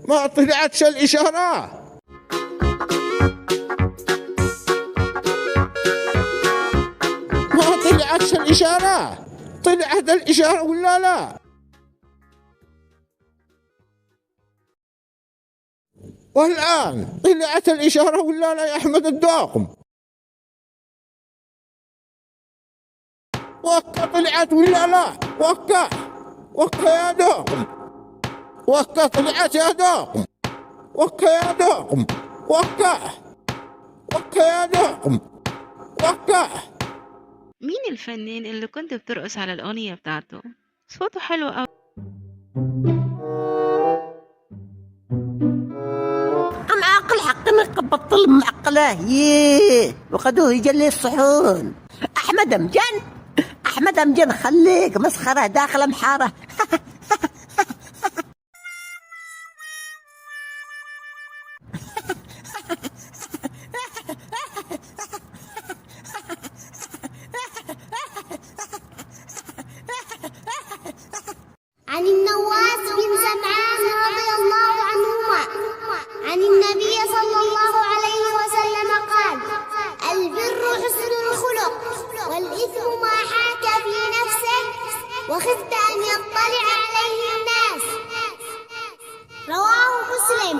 ما طلعتش الإشارة. ما طلعتش الإشارة. طلعت الإشارة ولا لا؟ والآن طلعت الإشارة ولا لا يا أحمد الداقم؟ وكا طلعت ولا لا؟ وكا يا داقم. وكا طلعت يا داقم. وكا يا داقم. وكا يا داقم. وكا. مين الفنان اللي كنت بترقص على الأغنية بتاعته؟ صوته حلو أوي. أنا عاقل حقنا بطل معقلاه وخدوه يجلي الصحون. أحمد أمجن خليك مسخرة داخل محارة. عن النواس بن سمعان رضي الله عنهما عن النبي صلى الله عليه وسلم قال: البر حسن الخلق، والإثم ما حاك في نفسك وخفت أن يطلع عليه الناس. رواه مسلم.